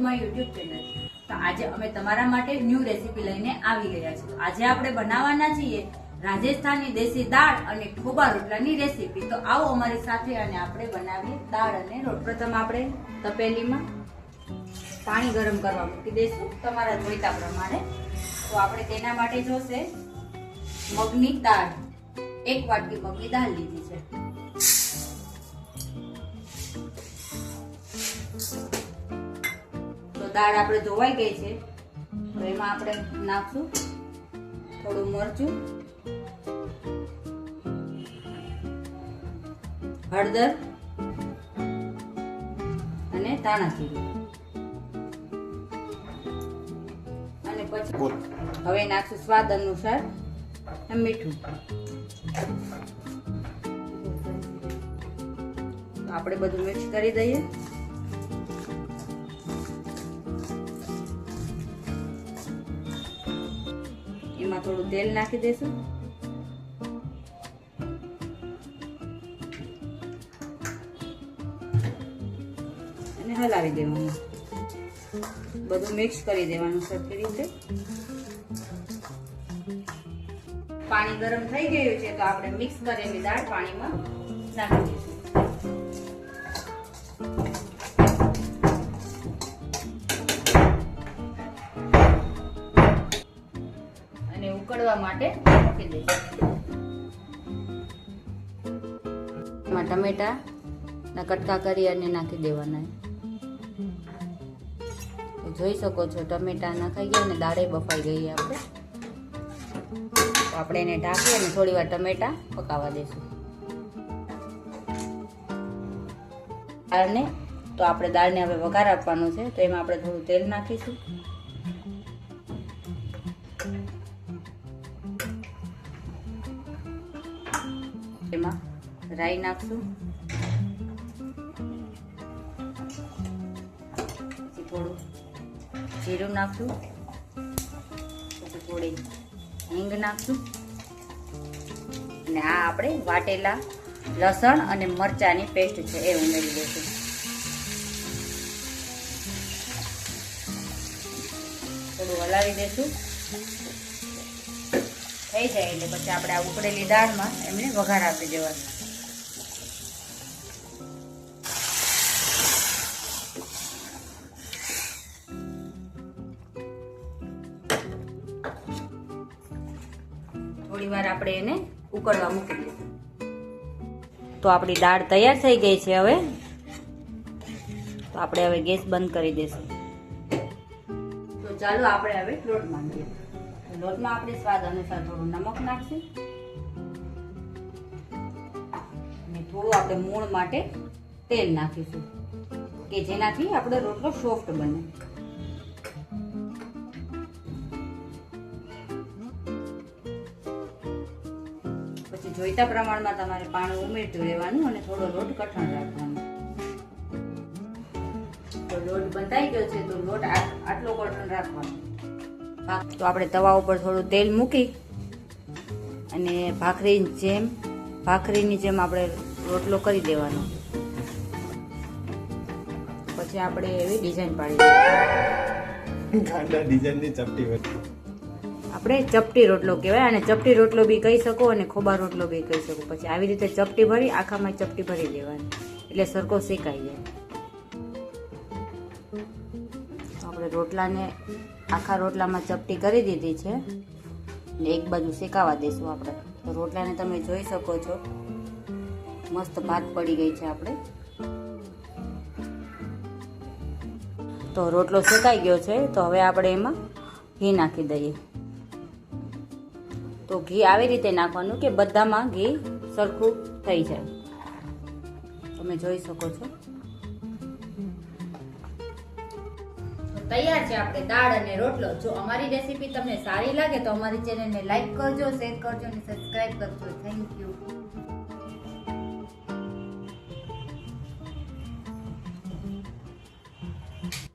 My YouTube channel. તો આજે અમે તમારા માટે ન્યૂ રેસીપી લઈને આવી ગયા છીએ. આજે આપણે બનાવવાના છીએ રાજસ્થાની દેશી દાળ અને ખોબા રોટલાની રેસીપી. તો આવો અમારી સાથે અને આપણે બનાવીએ દાળ અને રોટલા. પ્રથમ આપણે તપેલીમાં પાણી ગરમ કરવા મૂકી દઈશું તમારા જોઈતા પ્રમાણે. તો આપણે તેના માટે જોશે મગની દાળ. 1 વાટકી મગની દાળ લીધી છે. તો દાળ આપણે ધોવાઈ ગઈ છે. તો એમાં આપણે નાખશું થોડું મરચું, હળદર અને ધાણા જીરું. અને પછી હવે નાખશું સ્વાદ અનુસાર મીઠું. આપણે બધું મિક્સ કરી દઈએ. એમાં થોડું તેલ નાખી દઈશું. અને હલાવી દેવાનું. બધું મિક્સ કરી દેવાનું સરખી રીતે. પાણી ગરમ થઈ ગયું છે તો આપણે મિક્સ કરેલી દાળ પાણીમાં નાખી દઈશું. અને ઉકળવા માટે મૂકી દઈશું. એમાં ટમેટા ના કટકા કરી અને નાખી દેવાના. જોઈ શકો છો ટમેટા નાખાઈ ગયા અને દાળે બફાઈ ગઈ. આપણે એને ઢાંકી અને થોડી વાર ટમેટા પકાવવા દઈશું. દાળને તો આપણે દાળને હવે વઘાર આપવાનો છે. તો એમાં આપણે થોડું તેલ નાખીશું. એમાં રાઈ નાખશું. પછી થોડું જીરું નાખશું. પછી થોડી હિંગ નાખશું. અને આ આપણે વાટેલા લસણ અને મરચાની પેસ્ટ છે એ ઉમેરી દઈશું. થોડું હલાવી દઈશું. થઈ જાય એટલે પછી આપણે આ ઉકળેલી દાળમાં એમને વઘાર આપી દેવાનો. થોડી વાર આપણે એને ઉકળવા મૂકી દઈશું. તો આપણી દાળ તૈયાર થઈ ગઈ છે. હવે તો આપણે હવે ગેસ બંધ કરી દઈશું. તો ચાલો આપણે હવે લોટ માંડીએ. લોટમાં આપણે સ્વાદ અનુસાર થોડું નમક નાખશું અને થોડું આપણે મૂળ માટે તેલ નાખીશું કે જેનાથી આપણો રોટલો સોફ્ટ બને. પછી જોઈતા પ્રમાણમાં તમારે પાણી ઉમેરતું રહેવાનું અને થોડો લોટ કઠણ રાખવાનો. તો લોટ બંધાઈ ગયો છે તો લોટ આટલો કઠણ રાખવાનો. તો આપણે તવા ઉપર થોડું તેલ મૂકી અને ભાખરીની જેમ આપણે રોટલો કરી દેવાનો. પછી આપણે એવી ડિઝાઇન પાડી આપણે ચપટી રોટલો કહેવાય. અને ચપટી રોટલો બી કહી શકો અને ખોબા રોટલો બી કહી શકો. પછી આવી રીતે ચપટી ભરી આખામાં ચપટી ભરી દેવાની એટલે સરખો શેકાઈ જાય. આપણે રોટલાને આખા રોટલામાં ચપટી કરી દીધી છે ને એક બાજુ શેકાવા દઈશું આપણે. તો રોટલાને તમે જોઈ શકો છો મસ્ત ભાત પડી ગઈ છે આપણે. તો રોટલો શેકાઈ ગયો છે. તો હવે આપણે એમાં ઘી નાખી દઈએ. તો ઘી આવી રીતે નાખવાનું કે બધામાં ઘી સરખું થઈ જાય. તમે જોઈ શકો છો તૈયાર છે આપણે દાળ અને રોટલો. જો અમારી રેસીપી તમને સારી લાગે તો અમારી ચેનલને લાઈક કરજો, શેર કરજો અને સબસ્ક્રાઇબ કરજો. Thank you.